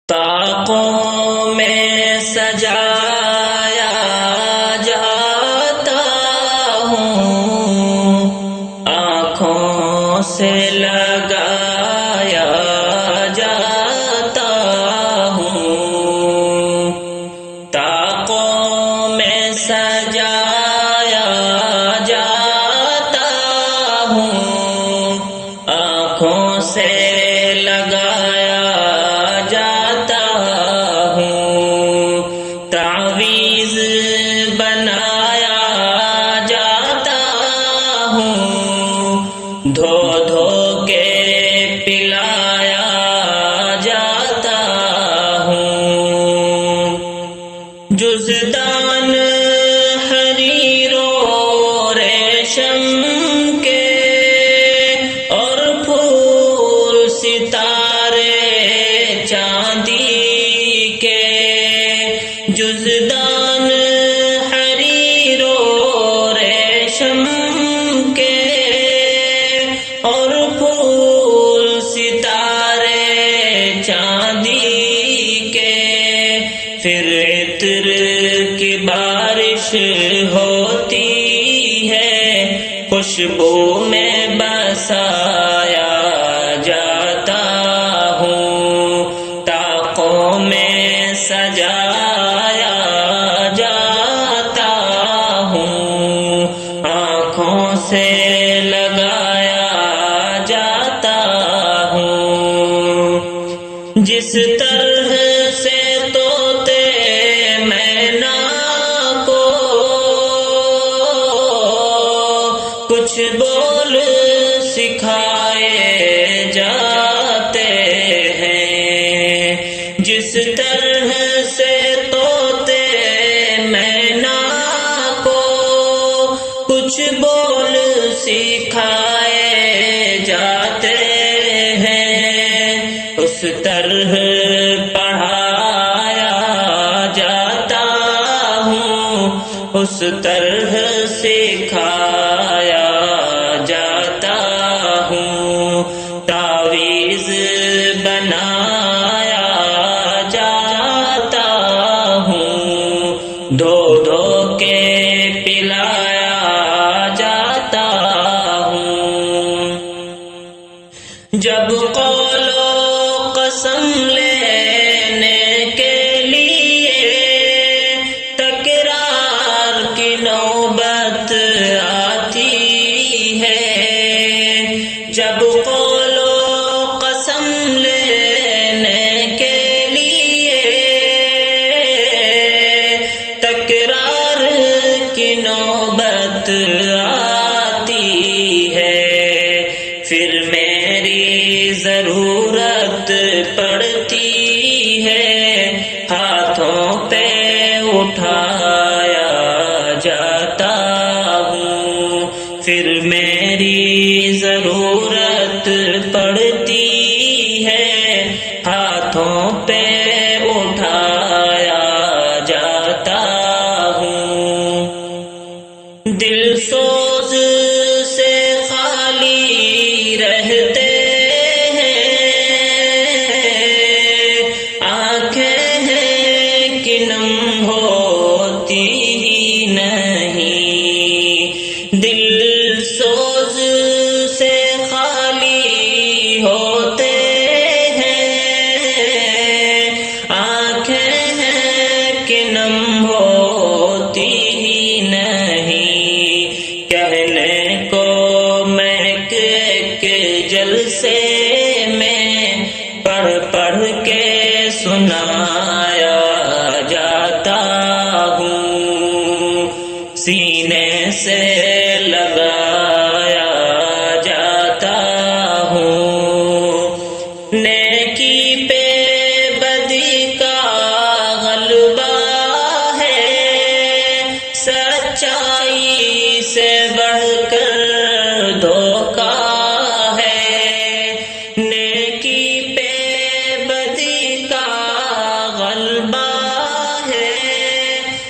طاقوں میں سجایا جاتا ہوں، آنکھوں سے لگایا جاتا ہوں، طاقوں میں سجایا جاتا ہوں، آنکھوں سے لگایا جاتا ہوں، تعویذ بنایا جاتا ہوں، دھو دھو کے پلایا جاتا ہوں، جزدان حریر و ریشم کے اور پھول ستارے چاندی کے، جزدان حریر و ریشم کے اور پھول ستارے چاندی کے، پھر عطر کی بارش ہوتی ہے، خوشبو میں بسایا جاتا ہوں، طاقوں میں سجایا جاتا ہوں، آنکھوں سے لگایا جاتا ہوں، جس طرح سے طوطے مینا کو کچھ بول سکھائے جاتے ہیں، جس طرح سے طوطے مینا کو کچھ بول سکھائے جاتے ہیں، اس طرح پڑھایا جاتا ہوں، اس طرح سکھایا جاتا ہوں، تعویذ بنایا جاتا ہوں، دھو دھو کے پلایا جاتا ہوں، جب قول و قسم لینے کے لیے تکرار کی نوبت آتی ہے، جب قول و قسم لینے کے لیے تکرار کی نوبت آتی ہے، پھر میری ضرورت پڑتی ہے، ہاتھوں پہ اٹھایا جاتا ہوں، پھر میری ضرورت پڑتی ہے، ہاتھوں پہ اٹھایا جاتا ہوں، دل سوز سے خالی رہتے نم ہوتی ہی نہیں، دل سوز سے خالی ہوتے ہیں، آنکھیں ہیں کہ نم ہوتی ہی نہیں، کہنے کو مہک ایک جلسے میں پڑھ پڑھ کے سنایا جاتا ہوں، سینے سے لگایا جاتا ہوں، نیکی پہ بدی کا غلبہ ہے، سچائی سے بڑھ کر دھوکا ہے، نیکی پہ بدی کا غلبہ ہے،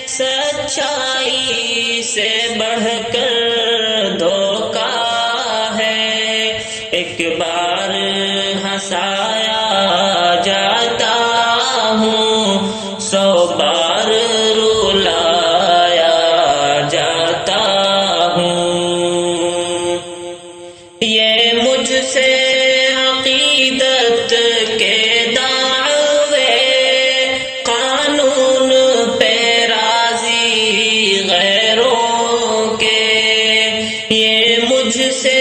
سچائی سچائی سے بڑھ کر دھوکا ہے، ایک بار ہنسایا جاتا ہوں، 100 بار رلایا جاتا ہوں۔ یہ مجھ سے عقیدت کے دعوے، قانون پہ راضی غیروں کے، یہ مجھ سے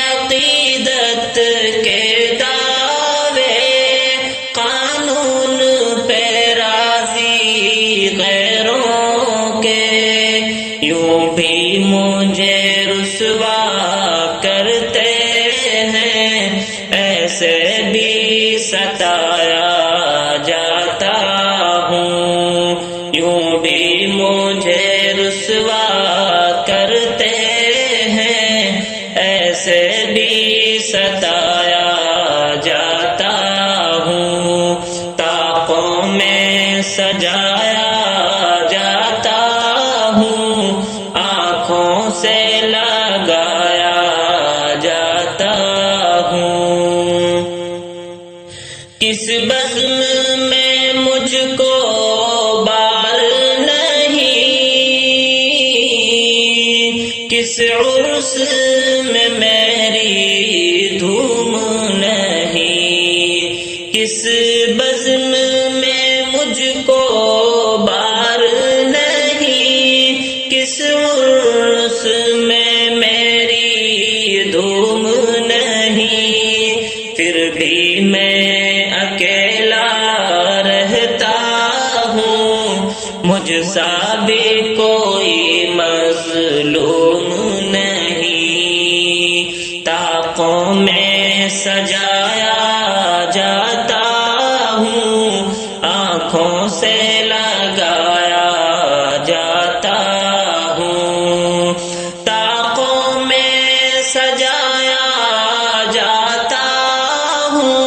عقیدت کے دعوے، قانون پہ راضی غیروں کے، یوں بھی مجھے رسوا کرتے ہیں، ایسے بھی ستایا جاتا ہوں، یوں بھی مجھے رسوا کرتے ہیں، ایسے بھی ستایا جاتا ہوں، طاقوں میں سجایا جاتا ہوں، آنکھوں سے لگایا جاتا ہوں۔ کس بزم میں مجھ کو بال نہیں، کس عرس میں میری دھوم نہیں، کس بزم میں مجھ کو بار نہیں، کس عرس میں میری دھوم نہیں، پھر بھی میں اکیلا رہتا ہوں، مجھ سا بھی کوئی مظلوم نہیں، طاقوں میں سجایا جاتا ہوں، آنکھوں سے لگایا جاتا ہوں، طاقوں میں سجایا جاتا ہوں،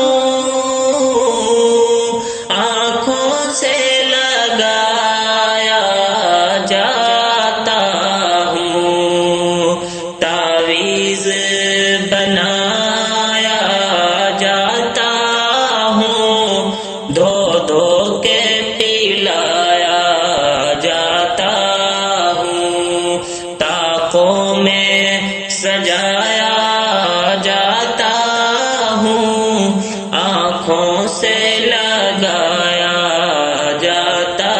آنکھوں سے لگایا جاتا ہوں، تعویذ بنایا جاتا ہوں، دھو دھو کے پلایا جاتا ہوں، طاقوں میں سجایا جاتا ہوں، آنکھوں سے لگایا جاتا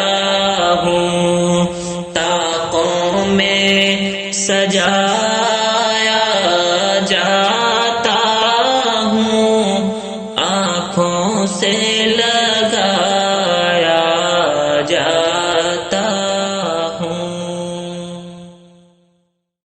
ہوں، طاقوں میں سجایا جاتا ہوں، آنکھوں سے لگایا جاتا